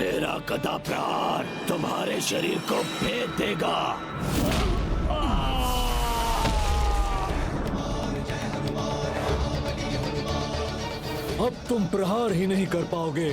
मेरा गदा प्रहार तुम्हारे शरीर को भेद देगा। अब तुम प्रहार ही नहीं कर पाओगे।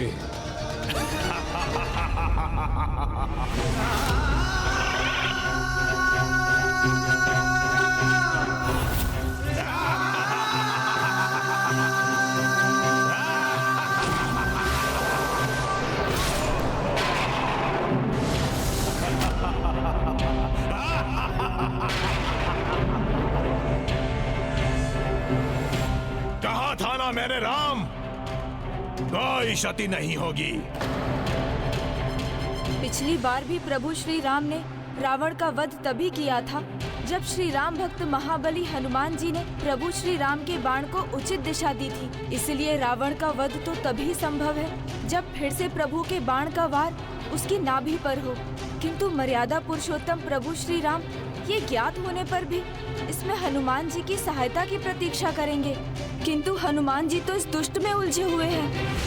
कहा था ना मेरे राम, कोई क्षति नहीं होगी। पिछली बार भी प्रभु श्री राम ने रावण का वध तभी किया था जब श्री राम भक्त महाबली हनुमान जी ने प्रभु श्री राम के बाण को उचित दिशा दी थी। इसलिए रावण का वध तो तभी संभव है जब फिर से प्रभु के बाण का वार उसकी नाभि पर हो। किंतु मर्यादा पुरुषोत्तम प्रभु श्री राम ये ज्ञात होने पर भी इसमें हनुमान जी की सहायता की प्रतीक्षा करेंगे। किंतु हनुमान जी तो इस दुष्ट में उलझे हुए हैं।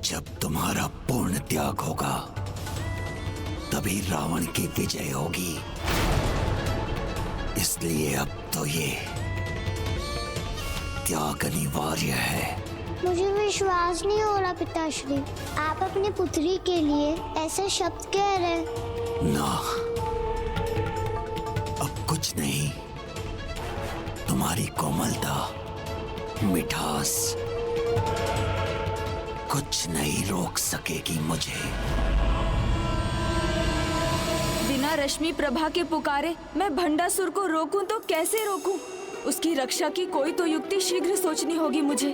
जब तुम्हारा पूर्ण त्याग होगा तभी रावण की विजय होगी। इसलिए अब तो ये त्याग अनिवार्य है। मुझे विश्वास नहीं हो रहा पिताश्री, आप अपनी पुत्री के लिए ऐसे शब्द कह रहे। ना, अब कुछ नहीं। तुम्हारी कोमलता, मिठास कुछ नहीं रोक सकेगी मुझे। बिना रश्मि प्रभा के पुकारे मैं भंडासुर को रोकूं तो कैसे रोकूं? उसकी रक्षा की कोई तो युक्ति शीघ्र सोचनी होगी मुझे।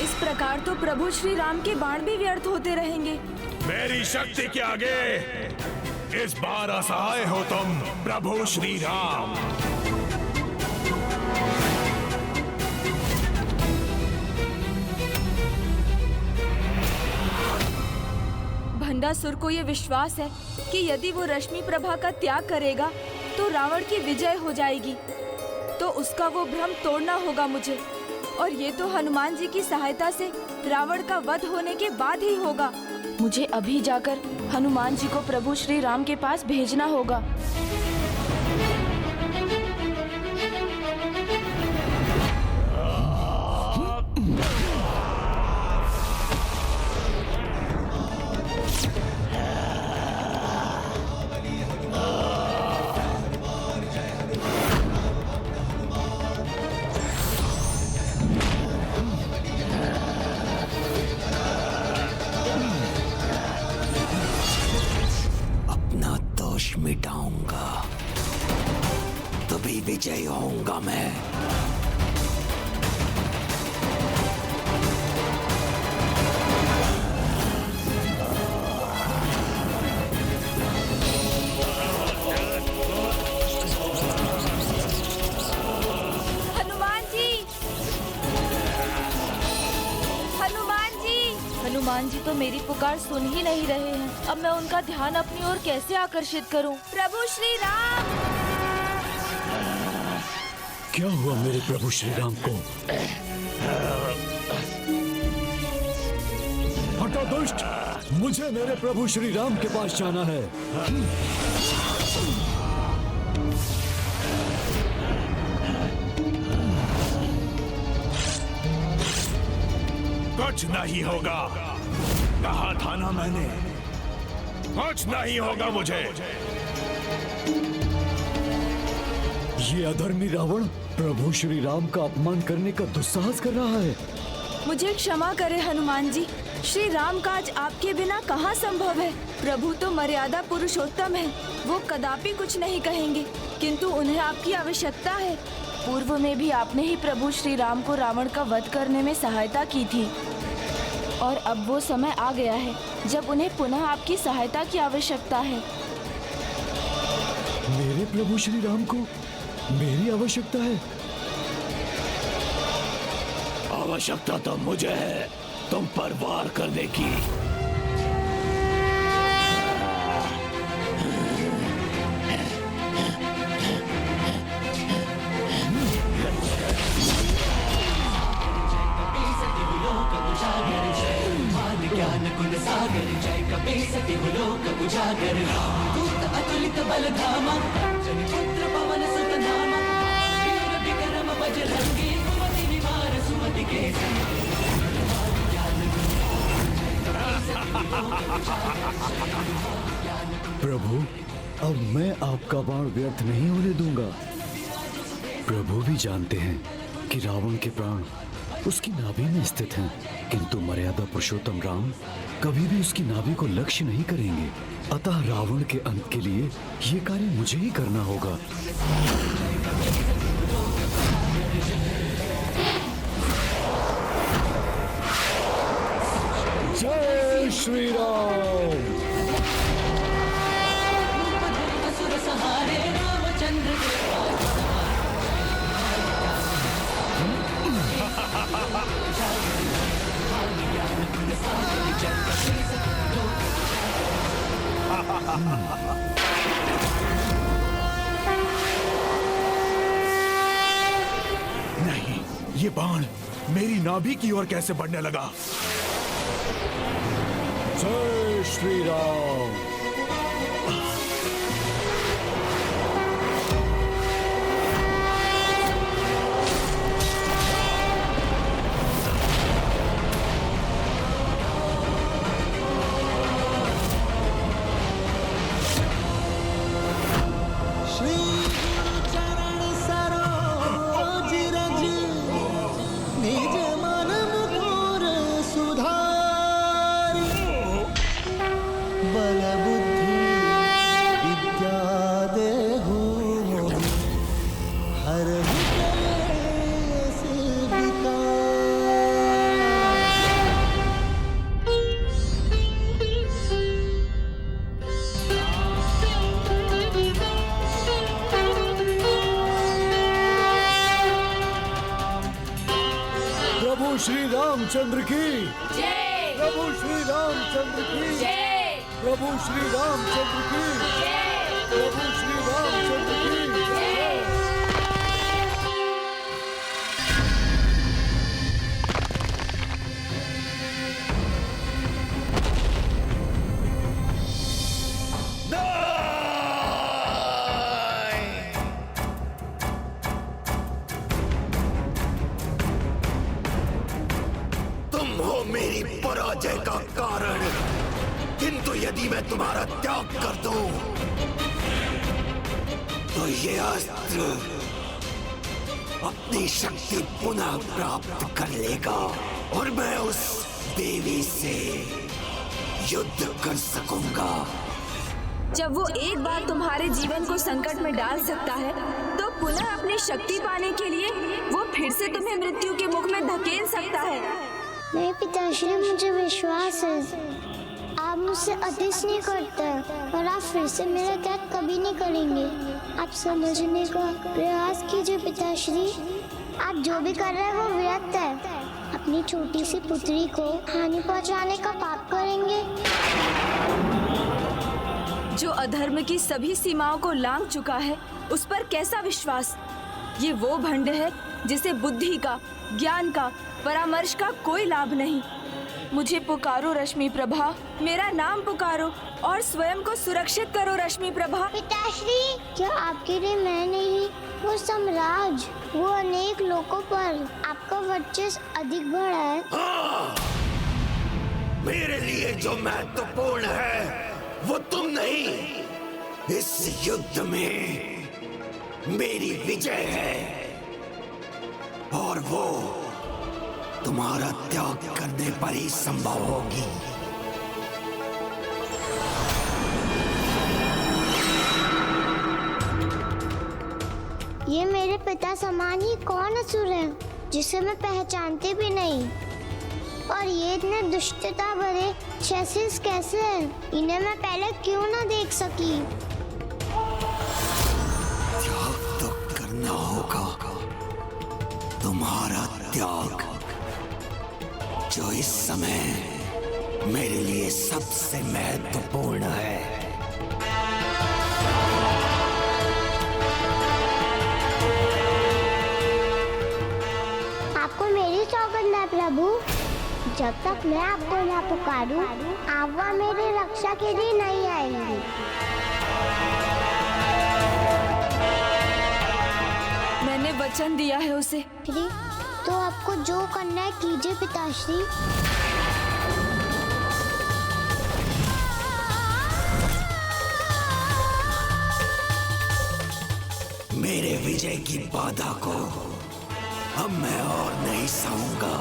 इस प्रकार तो प्रभु श्री राम के बाण भी व्यर्थ होते रहेंगे। मेरी शक्ति के आगे इस बार असहाय हो तुम प्रभु श्री राम। भंडासुर को ये विश्वास है कि यदि वो रश्मि प्रभा का त्याग करेगा तो रावण की विजय हो जाएगी। तो उसका वो भ्रम तोड़ना होगा मुझे, और ये तो हनुमान जी की सहायता से रावण का वध होने के बाद ही होगा। मुझे अभी जाकर हनुमान जी को प्रभु श्री राम के पास भेजना होगा। मिटाऊंगा तभी विजय होऊंगा मैं। हनुमान जी, हनुमान जी, हनुमान जी तो मेरी पुकार सुन ही नहीं रहे हैं। अब मैं उनका ध्यान अपनी ओर कैसे आकर्षित करूं? प्रभु श्री राम! क्या हुआ मेरे प्रभु श्री राम को? हटा दुष्ट, मुझे मेरे प्रभु श्री राम के पास जाना है। कुछ नहीं होगा, कहा था ना मैंने, कुछ नहीं होगा मुझे। ये अधर्मी रावण प्रभु श्री राम का अपमान करने का दुस्साहस कर रहा है। मुझे क्षमा करें हनुमान जी, श्री राम काज आपके बिना कहाँ संभव है। प्रभु तो मर्यादा पुरुषोत्तम है, वो कदापि कुछ नहीं कहेंगे, किंतु उन्हें आपकी आवश्यकता है। पूर्व में भी आपने ही प्रभु श्री राम को रावण का वध करने में सहायता की थी, और अब वो समय आ गया है जब उन्हें पुनः आपकी सहायता की आवश्यकता है। मेरे प्रभु श्री राम को मेरी आवश्यकता है। आवश्यकता तो मुझे है तुम पर वार करने की। प्रभु, अब मैं आपका बाण व्यर्थ नहीं होने दूंगा। प्रभु भी जानते हैं कि रावण के प्राण उसकी नाभि में स्थित हैं, किंतु मर्यादा पुरुषोत्तम राम कभी भी उसकी नाभि को लक्ष्य नहीं करेंगे। अतः रावण के अंत के लिए ये कार्य मुझे ही करना होगा। जय श्री राम। नहीं, ये बाण मेरी नाभि की ओर कैसे बढ़ने लगा? जय श्री राम। प्रभु श्री रामचंद्र की जय। प्रभु श्री रामचंद्र की जय। प्रभु श्री रामचंद्र की जय। प्रभु श्री रामचंद्र की जय। तुम हो मेरी पराजय का कारण, किंतु यदि मैं तुम्हारा त्याग कर दूं, तो ये अस्त्र अपनी शक्ति पुनः प्राप्त कर लेगा और मैं उस देवी से युद्ध कर सकूंगा। जब वो एक बार तुम्हारे जीवन को संकट में डाल सकता है, तो पुनः अपनी शक्ति पाने के लिए वो फिर से तुम्हें मृत्यु के मुख में धकेल सकता है। नहीं पिताश्री, मुझे विश्वास है आप मुझसे अतिश नहीं करते और आप फिर से मेरा त्याग कभी नहीं करेंगे। आप समझने का प्रयास कीजिए पिताश्री, आप जो भी कर रहे हैं वो व्यर्थ है। अपनी छोटी सी पुत्री को हानि पहुंचाने का पाप करेंगे। जो अधर्म की सभी सीमाओं को लांघ चुका है, उस पर कैसा विश्वास। ये वो भंड है जिसे बुद्धि का, ज्ञान का, परामर्श का कोई लाभ नहीं। मुझे पुकारो रश्मि प्रभा, मेरा नाम पुकारो और स्वयं को सुरक्षित करो रश्मि प्रभा। पिताश्री, क्या आपके लिए मैं नहीं, वो सम्राट, वो अनेक लोगों पर आपका वर्चस्व अधिक बढ़ा है। हाँ, मेरे लिए जो महत्वपूर्ण है वो तुम नहीं। इस युद्ध में मेरी विजय है और वो तुम्हारा त्याग करने पर ही संभव होगी। ये मेरे पिता समान ही कौन असुर है जिसे मैं पहचानती भी नहीं, और ये इतने दुष्टता भरे चेसिस कैसे हैं? इन्हें मैं पहले क्यों ना देख सकी? त्याग तो करना होगा, तुम्हारा त्याग, जो इस समय मेरे लिए सबसे महत्वपूर्ण है। आपको मेरी सौगंध है प्रभु, जब तक मैं आपको ना पुकारूं, आप वहाँ मेरी रक्षा के लिए नहीं आएंगे। मैंने वचन दिया है उसे। श्री, तो आपको जो करना है कीजिए पिताश्री। मेरे विजय की बाधा को अब मैं और नहीं सहूंगा,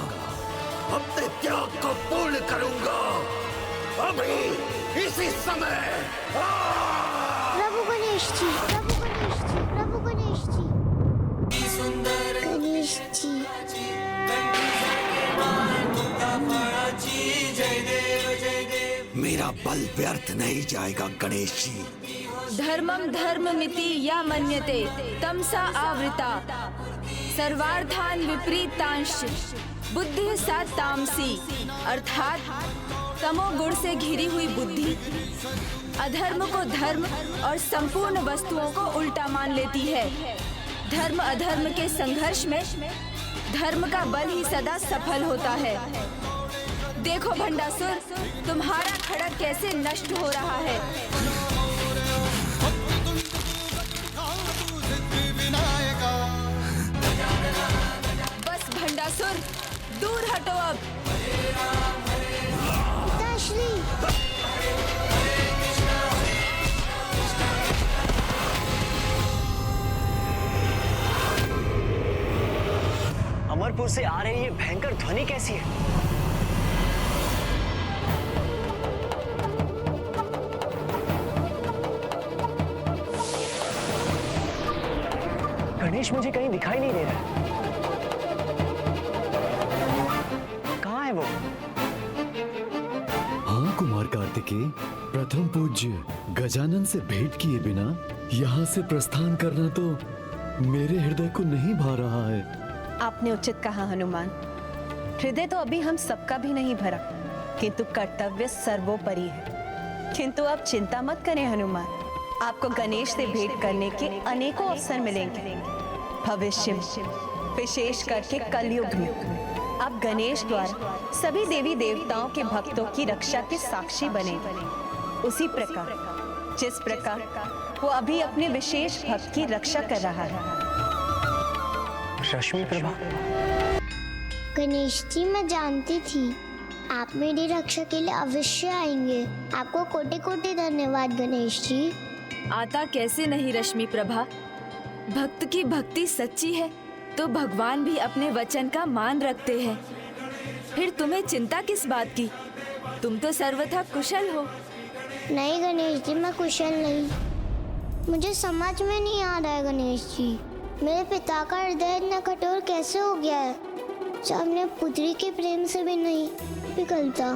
अपने त्याग को पूर्ण करूंगा अभी इसी समय। प्रभु गणेश जी, प्रभु गणेश जी, प्रभु गणेश जी, गणेश जी। मेरा बल व्यर्थ नहीं जाएगा गणेश जी। धर्मम धर्ममिति या मन्यते तमसा आवृता सर्वार्थान विपरीतांश बुद्धि सा तामसी, अर्थात तमोगुण से घिरी हुई बुद्धि अधर्म को धर्म और संपूर्ण वस्तुओं को उल्टा मान लेती है। धर्म अधर्म के संघर्ष में धर्म का बल ही सदा सफल होता है। देखो भंडासुर, तुम्हारा खड़ग कैसे नष्ट हो रहा है। बस भंडासुर, दूर हटो अब। पिताश्री, अमरपुर से आ रही ये भयंकर ध्वनि कैसी है? गणेश मुझे कहीं दिखाई नहीं दे रहा है। कहाँ है वो? हाँ कुमार कार्तिकेय, प्रथम पूज्य गजानन से भेंट किए बिना यहाँ से प्रस्थान करना तो मेरे हृदय को नहीं भा रहा है। आपने उचित कहा हनुमान। हृदय तो अभी हम सबका भी नहीं भरा, किंतु कर्तव्य सर्वोपरि है। किंतु आप चिंता मत करें हनुमान, आपको गणेश से भेंट करने के अनेकों अवसर मिलेंगे। भविष्य में, विशेष करके कलयुग में, आप गणेश द्वारा सभी देवी देवताओं के भक्तों की रक्षा के साक्षी बने। उसी प्रकार जिस प्रकार वो अभी अपने विशेष भक्त की रक्षा कर रहा है। रश्मि प्रभा, गणेश जी, मैं जानती थी आप मेरी रक्षा के लिए अवश्य आएंगे। आपको कोटि कोटि धन्यवाद गणेश जी। आता कैसे नहीं रश्मि प्रभा, भक्त की भक्ति सच्ची है तो भगवान भी अपने वचन का मान रखते हैं। फिर तुम्हें चिंता किस बात की? तुम तो सर्वथा कुशल हो। नहीं गणेश जी, मैं कुशल नहीं। मुझे समझ में नहीं आ रहा है गणेश जी, मेरे पिता का हृदय इतना कठोर कैसे हो गया है जो अपने पुत्री के प्रेम से भी नहीं पिघलता।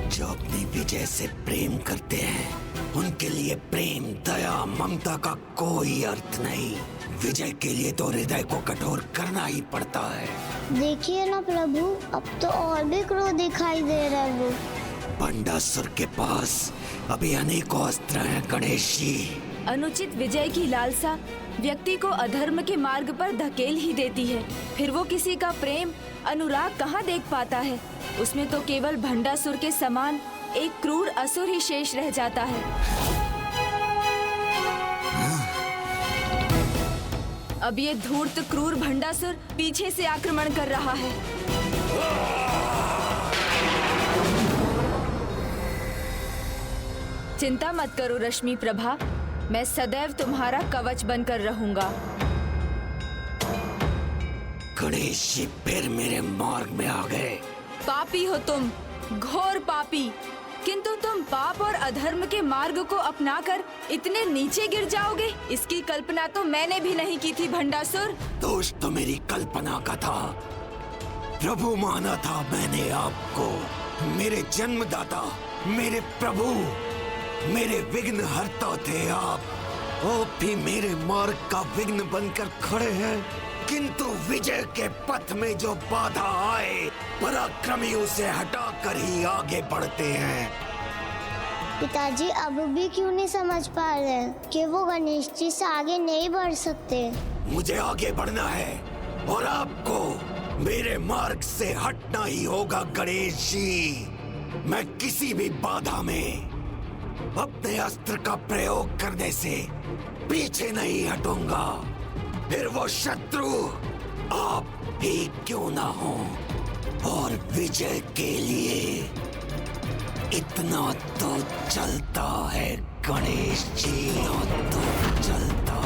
जो अपनी विजय से प्रेम करते हैं उनके लिए प्रेम, दया, ममता का कोई अर्थ नहीं। विजय के लिए तो हृदय को कठोर करना ही पड़ता है। देखिए ना प्रभु, अब तो और भी क्रोध दिखाई दे रहा है। वो भंडासुर के पास अभी अनेकों अस्त्र हैं गणेश जी। अनुचित विजय की लालसा व्यक्ति को अधर्म के मार्ग पर धकेल ही देती है। फिर वो किसी का प्रेम, अनुराग कहाँ देख पाता है? उसमें तो केवल भंडासुर के समान एक क्रूर असुर ही शेष रह जाता है। अब ये धूर्त क्रूर भंडासुर पीछे से आक्रमण कर रहा है। चिंता मत करो रश्मि प्रभा, मैं सदैव तुम्हारा कवच बनकर रहूंगा। गणेश जी फिर मेरे मार्ग में आ गए। पापी हो तुम, घोर पापी। किंतु तुम पाप और अधर्म के मार्ग को अपनाकर इतने नीचे गिर जाओगे, इसकी कल्पना तो मैंने भी नहीं की थी भंडासुर। दोष तो मेरी कल्पना का था। प्रभु माना था मैंने आपको, मेरे जन्मदाता, मेरे प्रभु, मेरे विघ्न हरता थे आप भी मेरे मार्ग का विघ्न बनकर खड़े हैं। किंतु विजय के पथ में जो बाधा आए, पराक्रमी उसे हटाकर ही आगे बढ़ते हैं। पिताजी अब भी क्यों नहीं समझ पा रहे कि वो गणेश जी से आगे नहीं बढ़ सकते? मुझे आगे बढ़ना है और आपको मेरे मार्ग से हटना ही होगा गणेश जी। मैं किसी भी बाधा में अपने अस्त्र का प्रयोग करने से पीछे नहीं हटूंगा, फिर वो शत्रु आप ही क्यों ना हो। और विजय के लिए इतना तो चलता है गणेश जी, इतना तो चलता